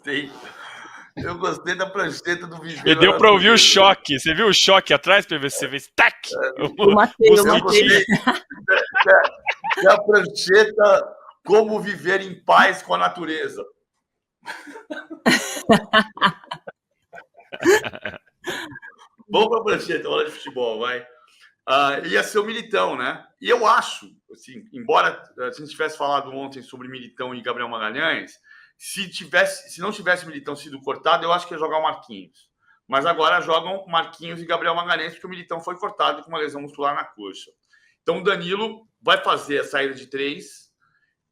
gostei. Eu gostei da prancheta do Viver. E deu pra ouvir o choque. Você viu o choque atrás, PVC? Fez tac! Eu matei. E a prancheta, como viver em paz com a natureza. Vamos pra prancheta, hora de futebol, vai. Ia ser o Militão, né? E eu acho, assim, embora a gente tivesse falado ontem sobre Militão e Gabriel Magalhães, se não tivesse Militão sido cortado, eu acho que ia jogar o Marquinhos. Mas agora jogam Marquinhos e Gabriel Magalhães, porque o Militão foi cortado com uma lesão muscular na coxa. Então o Danilo vai fazer a saída de 3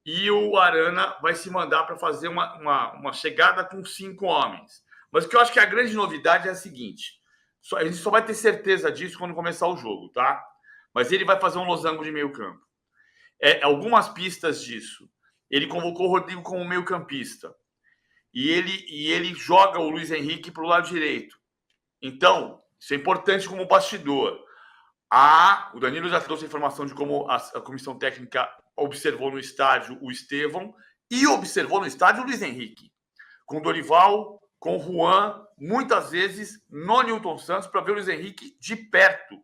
e o Arana vai se mandar para fazer uma chegada com 5 homens. Mas o que eu acho que a grande novidade é a seguinte: a gente só vai ter certeza disso quando começar o jogo, tá? Mas ele vai fazer um losango de meio campo. Algumas pistas disso. Ele convocou o Rodrigo como meio-campista. E ele joga o Luiz Henrique para o lado direito. Então, isso é importante como bastidor. O Danilo já trouxe a informação de como a comissão técnica observou no estádio o Estevão e observou no estádio o Luiz Henrique. Com o Dorival, com o Juan, muitas vezes no Newton Santos, para ver o Luiz Henrique de perto.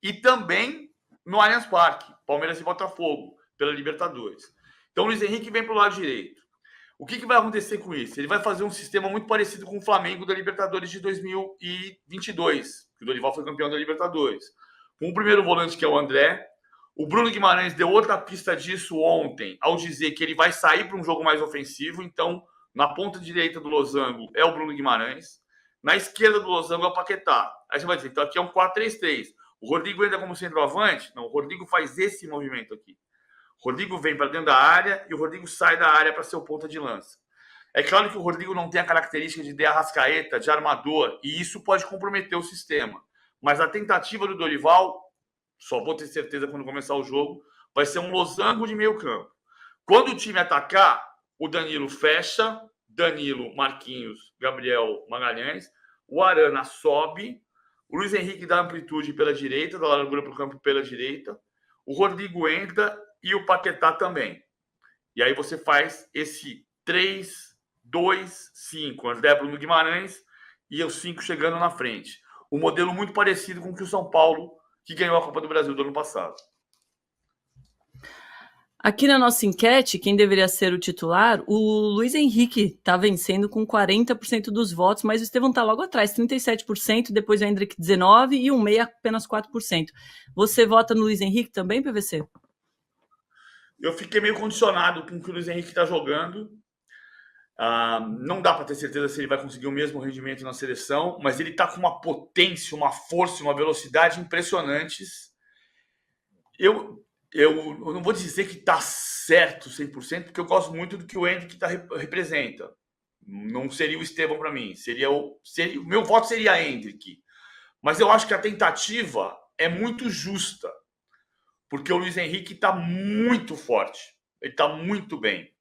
E também no Allianz Parque, Palmeiras e Botafogo, pela Libertadores. Então o Luiz Henrique vem para o lado direito. O que vai acontecer com isso? Ele vai fazer um sistema muito parecido com o Flamengo da Libertadores de 2022, que o Dorival foi campeão da Libertadores. Com o primeiro volante, que é o André. O Bruno Guimarães deu outra pista disso ontem, ao dizer que ele vai sair para um jogo mais ofensivo. Então, na ponta direita do losango é o Bruno Guimarães. Na esquerda do losango é o Paquetá. Aí você vai dizer, então aqui é um 4-3-3. O Rodrigo entra como centroavante? Não, o Rodrigo faz esse movimento aqui. O Rodrigo vem para dentro da área e o Rodrigo sai da área para ser o ponta de lança. É claro que o Rodrigo não tem a característica de arrascaeta, de armador, e isso pode comprometer o sistema. Mas a tentativa do Dorival, só vou ter certeza quando começar o jogo, vai ser um losango de meio campo. Quando o time atacar, o Danilo fecha, Danilo, Marquinhos, Gabriel Magalhães, o Arana sobe, o Luiz Henrique dá amplitude pela direita, dá largura para o campo pela direita, o Rodrigo entra e o Paquetá também. E aí você faz esse 3-2-5, André, Bruno Guimarães e os 5 chegando na frente. Um modelo muito parecido com o que o São Paulo, que ganhou a Copa do Brasil do ano passado. Aqui na nossa enquete, quem deveria ser o titular, o Luiz Henrique está vencendo com 40% dos votos, mas o Estevão está logo atrás, 37%, depois o Hendrick 19% e o Meia apenas 4%. Você vota no Luiz Henrique também, PVC? Eu fiquei meio condicionado com o que o Luiz Henrique está jogando. Não dá para ter certeza se ele vai conseguir o mesmo rendimento na seleção, mas ele está com uma potência, uma força, uma velocidade impressionantes. Eu não vou dizer que está certo 100%, porque eu gosto muito do que o Hendrick representa. Não seria o Estevão para mim. O meu voto seria Hendrick. Mas eu acho que a tentativa é muito justa, porque o Luiz Henrique está muito forte. Ele está muito bem.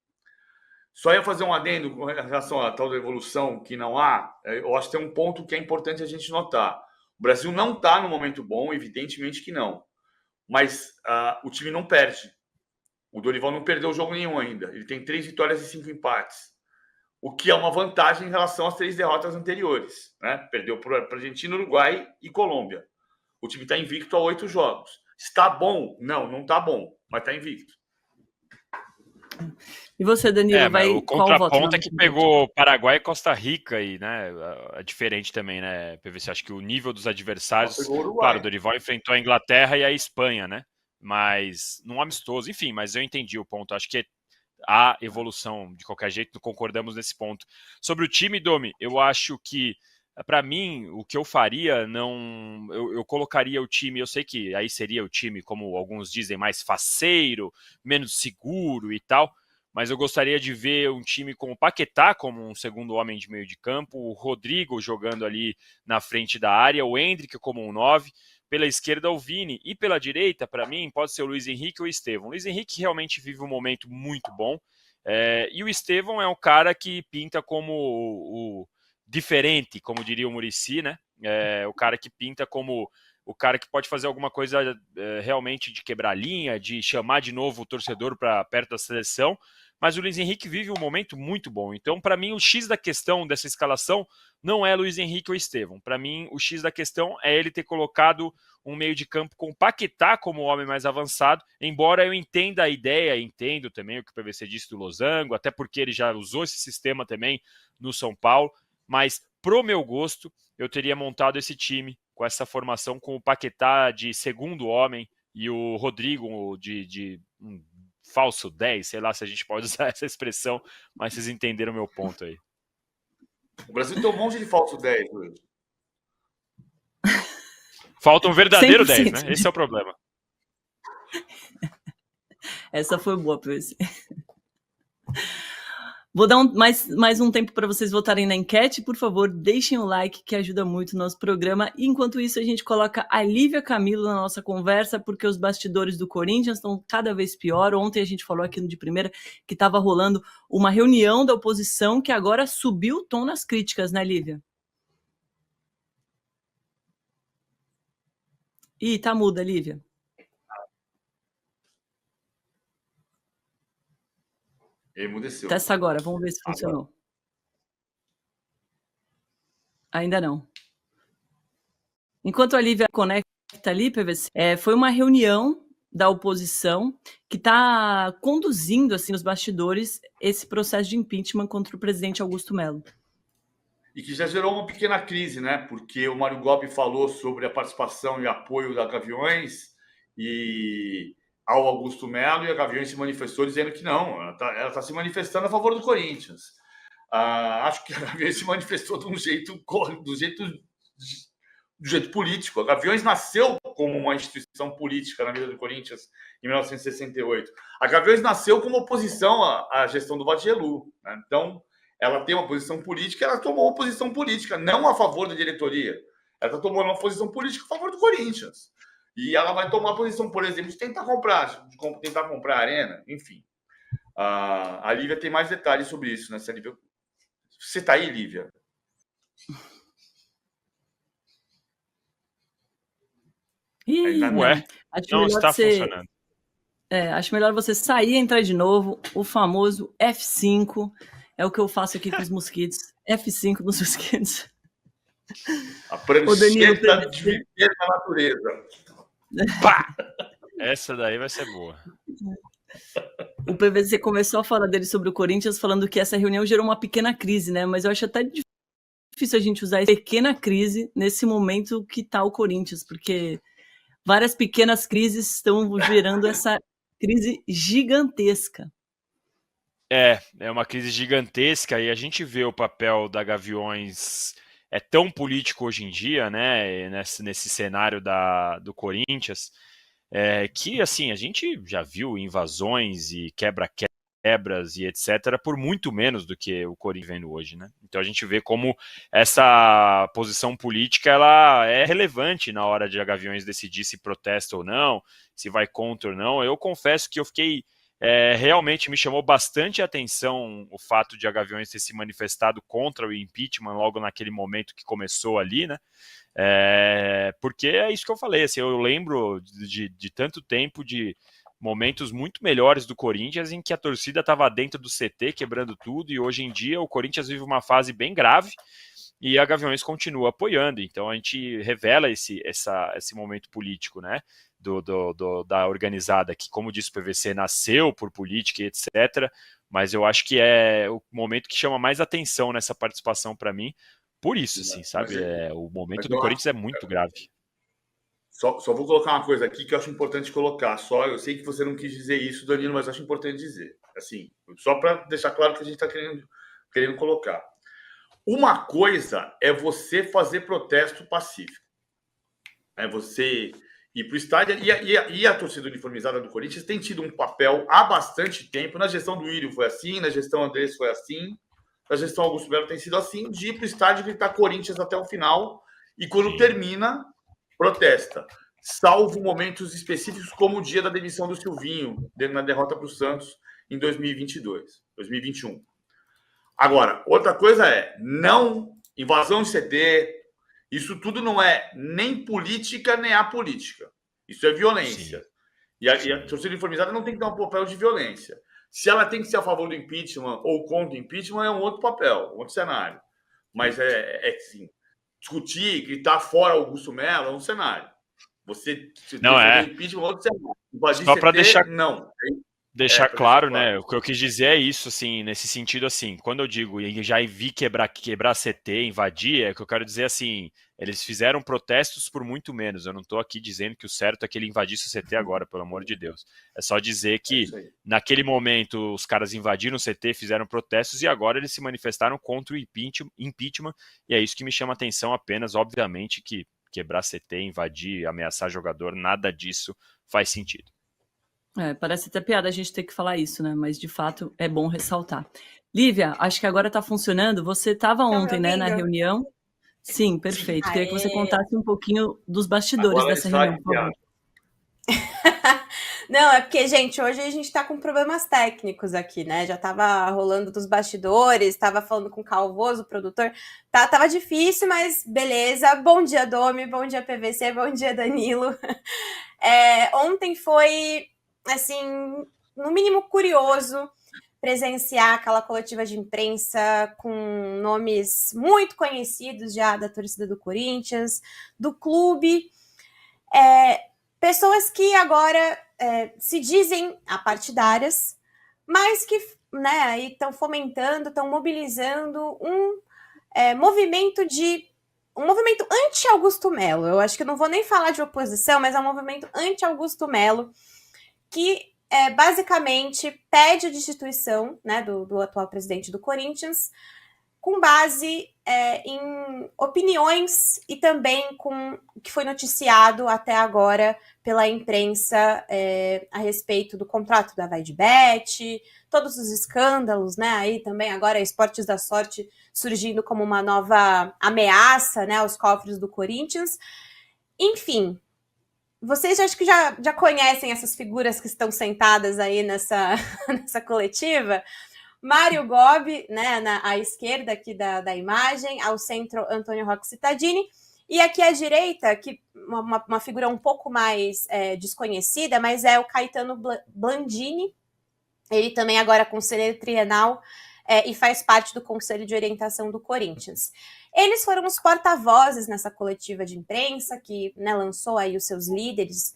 Só ia fazer um adendo com relação à tal da evolução que não há. Eu acho que tem um ponto que é importante a gente notar. O Brasil não está no momento bom, evidentemente que não. Mas o time não perde. O Dorival não perdeu jogo nenhum ainda. Ele tem 3 vitórias e 5 empates. O que é uma vantagem em relação às 3 derrotas anteriores. Né? Perdeu para Argentina, Uruguai e Colômbia. O time está invicto a 8 jogos. Está bom? Não está bom. Mas está invicto. E você, Danilo, vai o contraponto é que pegou Paraguai e Costa Rica e, né, é diferente também, né, PVC? Acho que o nível dos adversários, claro, o Dorival enfrentou a Inglaterra e a Espanha, né, mas num amistoso, enfim, mas eu entendi o ponto, acho que há evolução de qualquer jeito, concordamos nesse ponto. Sobre o time, Domi, eu acho que, para mim, o que eu faria, eu colocaria o time, eu sei que aí seria o time, como alguns dizem, mais faceiro, menos seguro e tal, mas eu gostaria de ver um time com o Paquetá como um segundo homem de meio de campo, o Rodrigo jogando ali na frente da área, o Hendrick como um 9, pela esquerda o Vini, e pela direita, para mim, pode ser o Luiz Henrique ou o Estevão. O Luiz Henrique realmente vive um momento muito bom, e o Estevão é um cara que pinta como o diferente, como diria o Muricy, né? O cara que pinta como o cara que pode fazer alguma coisa realmente de quebrar linha, de chamar de novo o torcedor para perto da seleção, mas o Luiz Henrique vive um momento muito bom. Então, para mim, o X da questão dessa escalação não é Luiz Henrique ou Estevão. Para mim, o X da questão é ele ter colocado um meio de campo com Paquetá como o homem mais avançado, embora eu entenda a ideia, entendo também o que o PVC disse do Losango, até porque ele já usou esse sistema também no São Paulo, mas pro meu gosto, eu teria montado esse time com essa formação com o Paquetá de segundo homem e o Rodrigo de falso 10, sei lá se a gente pode usar essa expressão, mas vocês entenderam o meu ponto aí. O Brasil tem um monte de falso 10 hoje. Falta um verdadeiro 10, né? Esse é o problema. Essa foi boa, PVC. Vou dar mais um tempo para vocês votarem na enquete. Por favor, deixem o like, que ajuda muito o nosso programa. E, enquanto isso, a gente coloca a Lívia Camilo na nossa conversa, porque os bastidores do Corinthians estão cada vez pior. Ontem a gente falou aqui no De Primeira que estava rolando uma reunião da oposição que agora subiu o tom nas críticas, né, Lívia? Ih, tá muda, Lívia. Emudeceu. Testa agora, vamos ver se funcionou. Ainda não. Enquanto a Lívia conecta ali, PVC, foi uma reunião da oposição que está conduzindo, assim, nos bastidores, esse processo de impeachment contra o presidente Augusto Melo. E que já gerou uma pequena crise, né? Porque o Mário Gobi falou sobre a participação e apoio da Gaviões e ao Augusto Melo, e a Gaviões se manifestou dizendo que não, ela tá se manifestando a favor do Corinthians. Acho que a Gaviões se manifestou do jeito político. A Gaviões nasceu como uma instituição política na vida do Corinthians em 1968. A Gaviões nasceu como oposição à gestão do Vadielu, né? Então, ela tem uma posição política, ela tomou uma posição política, não a favor da diretoria. Ela está tomando uma posição política a favor do Corinthians. E ela vai tomar a posição, por exemplo, de tentar comprar a Arena, enfim. A Lívia tem mais detalhes sobre isso, né? Você está aí, Lívia? Ué, não está funcionando. Acho melhor você sair e entrar de novo. O famoso F5 é o que eu faço aqui com os mosquitos. F5 nos mosquitos. A prancheta de viver na natureza. Pá! Essa daí vai ser boa. O PVC começou a falar dele sobre o Corinthians, falando que essa reunião gerou uma pequena crise, né? Mas eu acho até difícil a gente usar essa pequena crise nesse momento que está o Corinthians, porque várias pequenas crises estão gerando essa crise gigantesca. É uma crise gigantesca e a gente vê o papel da Gaviões tão político hoje em dia, né, nesse cenário do Corinthians, que assim, a gente já viu invasões e quebras e etc. por muito menos do que o Corinthians vendo hoje, né? Então a gente vê como essa posição política ela é relevante na hora de a Gaviões decidir se protesta ou não, se vai contra ou não. Eu confesso que eu fiquei realmente me chamou bastante a atenção o fato de a Gaviões ter se manifestado contra o impeachment logo naquele momento que começou ali, né? Porque é isso que eu falei, assim, eu lembro de tanto tempo de momentos muito melhores do Corinthians em que a torcida estava dentro do CT quebrando tudo, e hoje em dia o Corinthians vive uma fase bem grave e a Gaviões continua apoiando. Então a gente revela esse momento político, né, da organizada, que, como disse o PVC, nasceu por política e etc. Mas eu acho que é o momento que chama mais atenção nessa participação para mim, por isso, assim, sabe? O momento do Corinthians é muito grave. Só vou colocar uma coisa aqui que eu acho importante colocar. Eu sei que você não quis dizer isso, Danilo, mas eu acho importante dizer. Assim, só para deixar claro que a gente está querendo colocar. Uma coisa é você fazer protesto pacífico. É você ir para o estádio. E a torcida uniformizada do Corinthians tem tido um papel há bastante tempo. Na gestão do Írio foi assim, na gestão Andrés foi assim, na gestão Augusto Melo tem sido assim, de ir para o estádio e gritar Corinthians até o final. E quando termina, protesta. Salvo momentos específicos, como o dia da demissão do Silvinho, na derrota para o Santos em 2021. Agora, outra coisa não invasão de CT, isso tudo não é nem política nem apolítica. Isso é violência. E a torcida uniformizada não tem que dar um papel de violência. Se ela tem que ser a favor do impeachment ou contra o impeachment, é um outro papel, um outro cenário. Mas assim, discutir, gritar fora Augusto Melo é um cenário. Você defender impeachment é outro cenário. Só para deixar... Não. Deixar claro, né? O que eu quis dizer é isso, assim, nesse sentido, assim, quando eu digo já vi quebrar CT, invadir, é que eu quero dizer assim, eles fizeram protestos por muito menos. Eu não estou aqui dizendo que o certo é que ele invadisse o CT agora, pelo amor de Deus. É só dizer que naquele momento os caras invadiram o CT, fizeram protestos e agora eles se manifestaram contra o impeachment, e é isso que me chama a atenção apenas, obviamente, que quebrar CT, invadir, ameaçar jogador, nada disso faz sentido. Parece até piada a gente ter que falar isso, né? Mas, de fato, é bom ressaltar. Lívia, acho que agora está funcionando. Você estava ontem, né, na reunião? Sim, perfeito. Sim. Queria que você contasse um pouquinho dos bastidores dessa reunião, por favor. Não, é porque, gente, hoje a gente está com problemas técnicos aqui, né? Já estava rolando dos bastidores, estava falando com o Calvoso, o produtor. Tava difícil, mas beleza. Bom dia, Domi, bom dia, PVC, bom dia, Danilo. Ontem foi, assim, no mínimo curioso presenciar aquela coletiva de imprensa com nomes muito conhecidos já da torcida do Corinthians, do clube, pessoas que agora se dizem apartidárias, mas que, né, aí estão fomentando, estão mobilizando um movimento anti-Augusto Melo. Eu acho que eu não vou nem falar de oposição, mas é um movimento anti-Augusto Melo que basicamente pede a destituição, né, do atual presidente do Corinthians, com base em opiniões e também com o que foi noticiado até agora pela imprensa a respeito do contrato da Vaidbet, todos os escândalos, né? Aí também agora Esportes da Sorte surgindo como uma nova ameaça, né, aos cofres do Corinthians. Enfim, vocês acho que já conhecem essas figuras que estão sentadas aí nessa coletiva. Mário Gobi, né, à esquerda aqui da imagem, ao centro Antônio Roque Cittadini, e aqui à direita, que uma figura um pouco mais desconhecida, mas é o Caetano Blandini, ele também agora é conselheiro trienal e faz parte do Conselho de Orientação do Corinthians. Eles foram os porta-vozes nessa coletiva de imprensa, que, né, lançou aí os seus líderes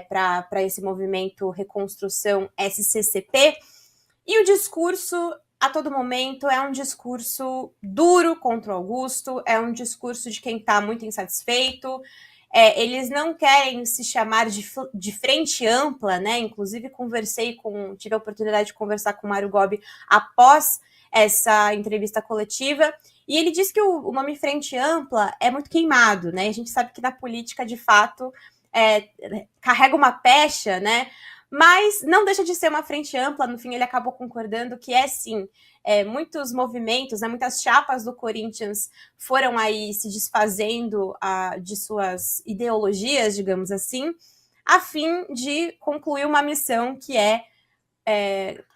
para esse movimento Reconstrução SCCP, e o discurso, a todo momento, é um discurso duro contra o Augusto, é um discurso de quem está muito insatisfeito. Eles não querem se chamar de frente ampla, né? Inclusive, tive a oportunidade de conversar com o Mário Gobi após essa entrevista coletiva, e ele disse que o nome frente ampla é muito queimado, né? A gente sabe que na política, de fato, carrega uma pecha, né? Mas não deixa de ser uma frente ampla. No fim, ele acabou concordando que sim, muitos movimentos, né, muitas chapas do Corinthians foram aí se desfazendo de suas ideologias, digamos assim, a fim de concluir uma missão que é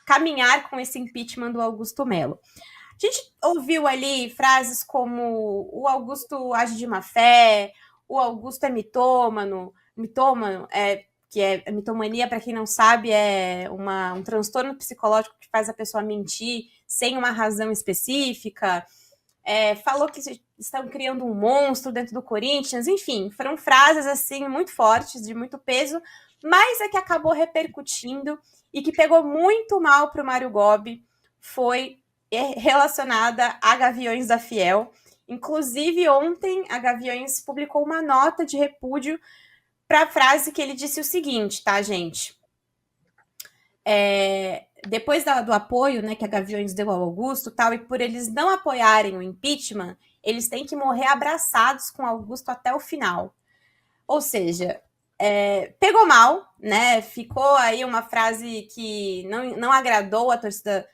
caminhar com esse impeachment do Augusto Melo. A gente ouviu ali frases como o Augusto age de má fé, o Augusto é mitômano, que a mitomania, para quem não sabe, é um transtorno psicológico que faz a pessoa mentir sem uma razão específica. Falou que estão criando um monstro dentro do Corinthians. Enfim, foram frases assim muito fortes, de muito peso, mas a que acabou repercutindo e que pegou muito mal para o Mário Gobi foi relacionada a Gaviões da Fiel. Inclusive, ontem, a Gaviões publicou uma nota de repúdio para a frase que ele disse o seguinte, tá, gente? Depois do apoio, né, que a Gaviões deu ao Augusto, tal, e por eles não apoiarem o impeachment, eles têm que morrer abraçados com Augusto até o final. Ou seja, pegou mal, né? Ficou aí uma frase que não agradou a torcida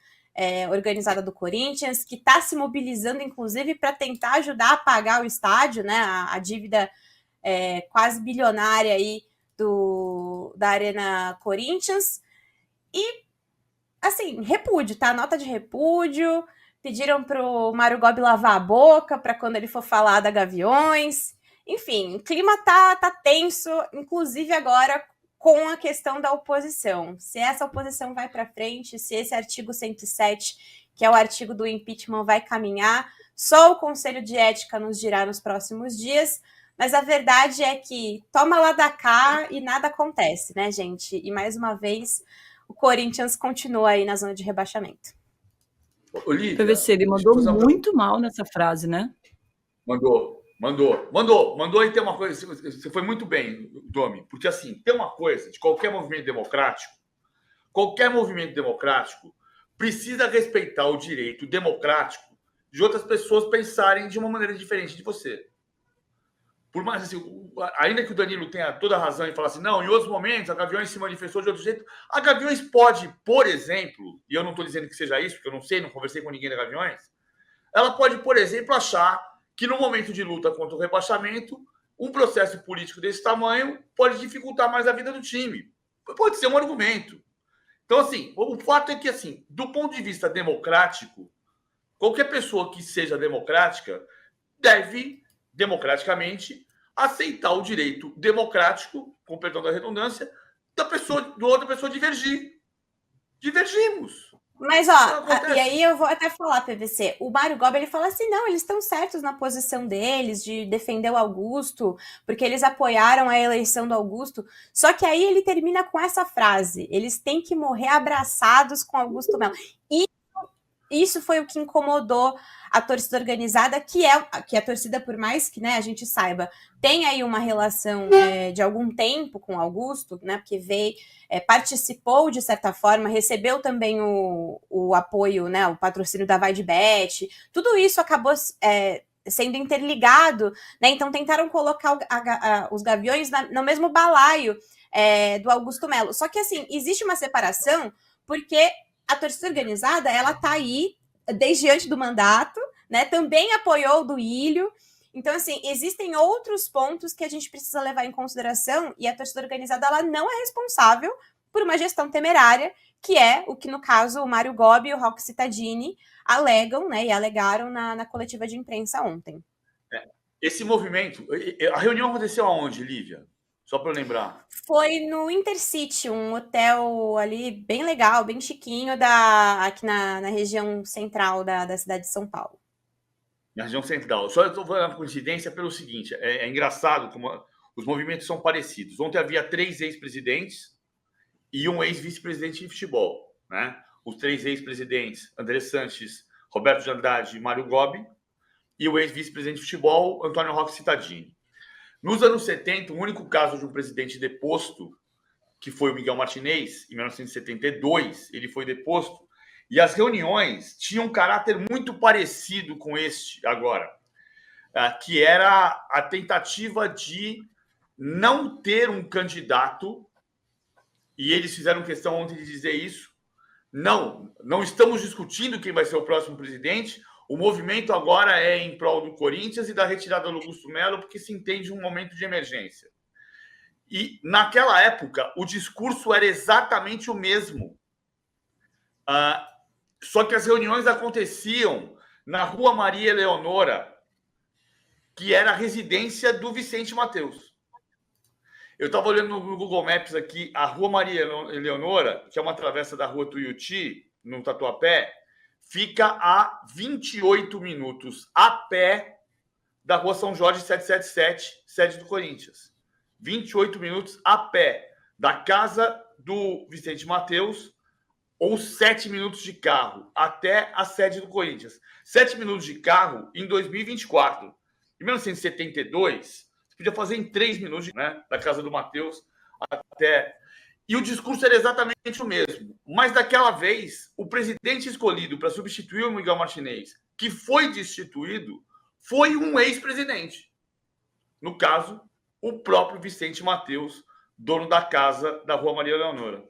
organizada do Corinthians, que está se mobilizando, inclusive, para tentar ajudar a pagar o estádio, né? A dívida quase bilionária aí da Arena Corinthians. E, assim, repúdio, tá? Nota de repúdio. Pediram pro Mário Gobi lavar a boca para quando ele for falar da Gaviões. Enfim, o clima tá tenso, inclusive agora com a questão da oposição. Se essa oposição vai para frente, se esse artigo 107, que é o artigo do impeachment, vai caminhar, só o Conselho de Ética nos dirá nos próximos dias, mas a verdade é que toma lá da cá e nada acontece, né, gente? E mais uma vez, o Corinthians continua aí na zona de rebaixamento. Olívia, PVC, ele mandou muito mal nessa frase, né? Mandou. E tem uma coisa, você foi muito bem, Domi, porque assim, tem uma coisa de qualquer movimento democrático precisa respeitar o direito democrático de outras pessoas pensarem de uma maneira diferente de você. Por mais assim, ainda que o Danilo tenha toda a razão em falar assim, não, em outros momentos a Gaviões se manifestou de outro jeito. A Gaviões pode, por exemplo, e eu não estou dizendo que seja isso, porque eu não sei, não conversei com ninguém da Gaviões, ela pode, por exemplo, achar que no momento de luta contra o rebaixamento, um processo político desse tamanho pode dificultar mais a vida do time. Pode ser um argumento. Então, assim, o fato é que, assim, do ponto de vista democrático, qualquer pessoa que seja democrática deve, democraticamente, aceitar o direito democrático, com perdão da redundância, da outra pessoa divergir. Divergimos. Mas, ó, e aí eu vou até falar, PVC, o Mário Gobi, ele fala assim, não, eles estão certos na posição deles, de defender o Augusto, porque eles apoiaram a eleição do Augusto, só que aí ele termina com essa frase, eles têm que morrer abraçados com Augusto Melo. E isso foi o que incomodou a torcida organizada, que a torcida, por mais que, né, a gente saiba, tem aí uma relação de algum tempo com Augusto, né, porque veio, participou de certa forma, recebeu também o apoio, né, o patrocínio da Vai de Bet, tudo isso acabou sendo interligado, né, então tentaram colocar os Gaviões no mesmo balaio do Augusto Melo. Só que, assim, existe uma separação, porque a torcida organizada, ela tá aí desde antes do mandato, né? Também apoiou o Duílio. Então, assim, existem outros pontos que a gente precisa levar em consideração e a torcida organizada, ela não é responsável por uma gestão temerária, que é o que, no caso, o Mário Gobi e o Rocco Cittadini alegam, né? E alegaram na coletiva de imprensa ontem. Esse movimento... A reunião aconteceu aonde, Lívia? Só para eu lembrar. Foi no Intercity, um hotel ali bem legal, bem chiquinho, aqui na região central da cidade de São Paulo. Na região central. Só estou falando uma coincidência pelo seguinte, é engraçado como os movimentos são parecidos. Ontem havia 3 ex-presidentes e um ex-vice-presidente de futebol, né? Os 3 ex-presidentes, André Sanches, Roberto de Andrade e Mário Gobi, e o ex-vice-presidente de futebol, Antônio Rocco Cittadini. Nos anos 70, o único caso de um presidente deposto, que foi o Miguel Martinez, em 1972, ele foi deposto, e as reuniões tinham um caráter muito parecido com este agora, que era a tentativa de não ter um candidato, e eles fizeram questão ontem de dizer isso, não estamos discutindo quem vai ser o próximo presidente. O movimento agora é em prol do Corinthians e da retirada do Augusto Melo, porque se entende um momento de emergência. E, naquela época, o discurso era exatamente o mesmo. Só que as reuniões aconteciam na Rua Maria Eleonora, que era a residência do Vicente Mateus. Eu estava olhando no Google Maps aqui, a Rua Maria Eleonora, que é uma travessa da Rua Tuiuti, no Tatuapé, fica a 28 minutos a pé da Rua São Jorge 777, sede do Corinthians. 28 minutos a pé da casa do Vicente Mateus, ou 7 minutos de carro até a sede do Corinthians. 7 minutos de carro em 2024. Em 1972, você podia fazer em 3 minutos, né, da casa do Mateus até... E o discurso era exatamente o mesmo. Mas, daquela vez, o presidente escolhido para substituir o Miguel Martinez, que foi destituído, foi um ex-presidente. No caso, o próprio Vicente Mateus, dono da casa da Rua Maria Eleonora.